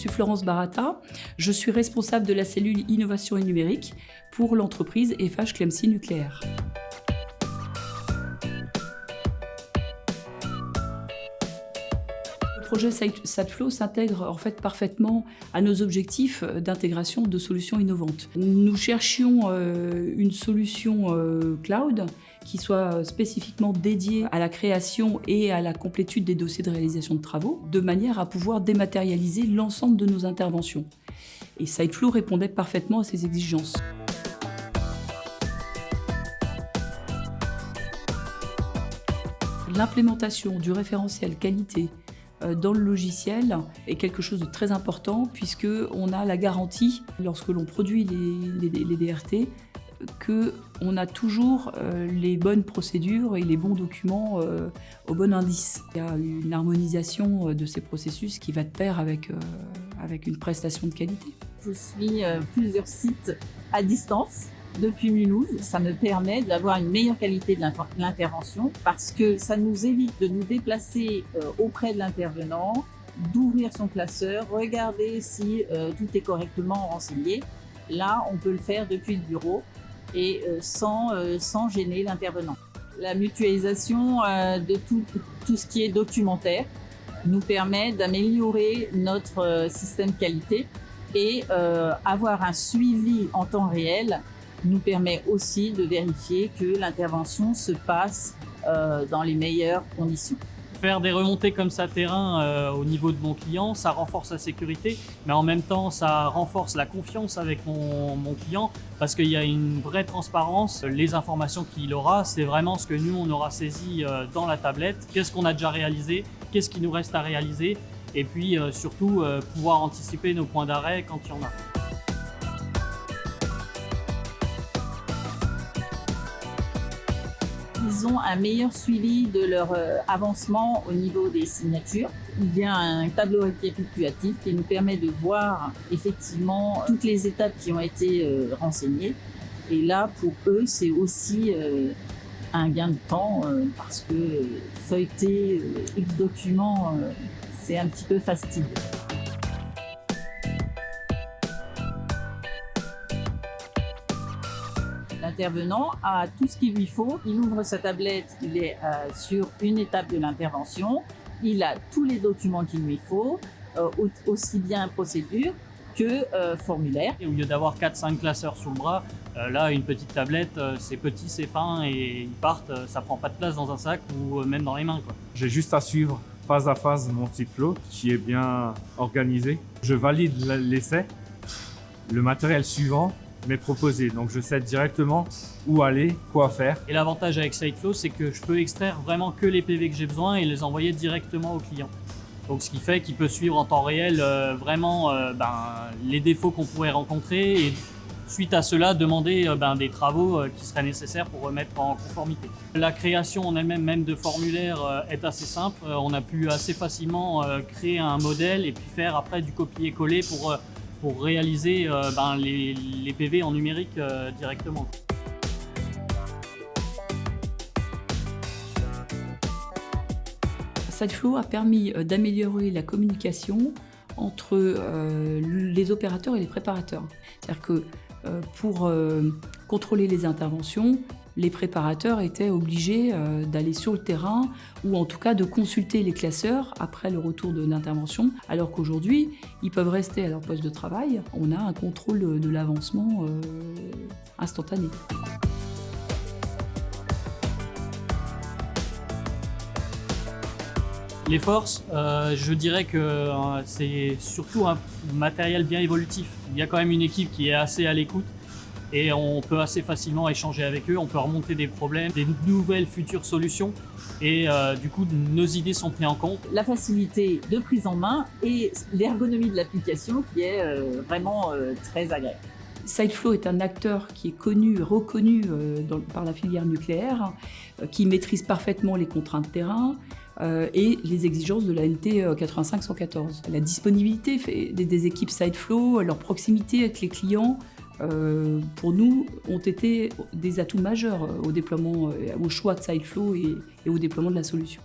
suis Florence Barata, je suis responsable de la cellule Innovation et Numérique pour l'entreprise Eiffage Clemcy Nucléaire. Le projet SiteFlow s'intègre en fait parfaitement à nos objectifs d'intégration de solutions innovantes. Nous cherchions une solution cloud qui soit spécifiquement dédiée à la création et à la complétude des dossiers de réalisation de travaux, de manière à pouvoir dématérialiser l'ensemble de nos interventions. Et SiteFlow répondait parfaitement à ces exigences. L'implémentation du référentiel qualité dans le logiciel est quelque chose de très important puisqu'on a la garantie, lorsque l'on produit les DRT, qu'on a toujours les bonnes procédures et les bons documents au bon indice. Il y a une harmonisation de ces processus qui va de pair avec une prestation de qualité. Je suis plusieurs sites à distance. Depuis Mulhouse, ça me permet d'avoir une meilleure qualité de l'intervention parce que ça nous évite de nous déplacer auprès de l'intervenant, d'ouvrir son classeur, regarder si tout est correctement renseigné. Là, on peut le faire depuis le bureau et sans gêner l'intervenant. La mutualisation de tout ce qui est documentaire nous permet d'améliorer notre système qualité et avoir un suivi en temps réel nous permet aussi de vérifier que l'intervention se passe dans les meilleures conditions. Faire des remontées comme ça terrain au niveau de mon client, ça renforce la sécurité, mais en même temps, ça renforce la confiance avec mon client parce qu'il y a une vraie transparence. Les informations qu'il aura, c'est vraiment ce que nous, on aura saisi dans la tablette. Qu'est-ce qu'on a déjà réalisé? Qu'est-ce qui nous reste à réaliser? Et puis surtout, pouvoir anticiper nos points d'arrêt quand il y en a. Ils ont un meilleur suivi de leur avancement au niveau des signatures. Il y a un tableau récapitulatif qui nous permet de voir effectivement toutes les étapes qui ont été renseignées. Et là, pour eux, c'est aussi un gain de temps parce que feuilleter X documents, c'est un petit peu fastidieux. L'intervenant a tout ce qu'il lui faut, il ouvre sa tablette, il est sur une étape de l'intervention, il a tous les documents qu'il lui faut, aussi bien procédure que formulaire. Et au lieu d'avoir 4-5 classeurs sous le bras, là une petite tablette, c'est petit, c'est fin et ils partent, ça prend pas de place dans un sac ou même dans les mains, quoi. J'ai juste à suivre phase à phase mon SiteFlow qui est bien organisé. Je valide l'essai, le matériel suivant m'est proposé, donc je sais directement où aller, quoi faire. Et l'avantage avec SiteFlow, c'est que je peux extraire vraiment que les PV que j'ai besoin et les envoyer directement au client. Donc ce qui fait qu'il peut suivre en temps réel vraiment les défauts qu'on pourrait rencontrer et suite à cela demander des travaux qui seraient nécessaires pour remettre en conformité. La création en elle-même même de formulaires est assez simple. On a pu assez facilement créer un modèle et puis faire après du copier-coller pour réaliser les PV en numérique directement. SiteFlow a permis d'améliorer la communication entre les opérateurs et les préparateurs. C'est-à-dire que pour contrôler les interventions, les préparateurs étaient obligés d'aller sur le terrain ou en tout cas de consulter les classeurs après le retour de l'intervention, alors qu'aujourd'hui, ils peuvent rester à leur poste de travail. On a un contrôle de l'avancement instantané. Les forces, je dirais que c'est surtout un matériel bien évolutif. Il y a quand même une équipe qui est assez à l'écoute et on peut assez facilement échanger avec eux, on peut remonter des problèmes, des nouvelles futures solutions et du coup nos idées sont prises en compte. La facilité de prise en main et l'ergonomie de l'application qui est vraiment très agréable. SiteFlow est un acteur qui est connu, reconnu par la filière nucléaire, qui maîtrise parfaitement les contraintes terrain et les exigences de la NT 85-114. La disponibilité des équipes SiteFlow, leur proximité avec les clients, pour nous, ont été des atouts majeurs au déploiement, au choix de SiteFlow et au déploiement de la solution.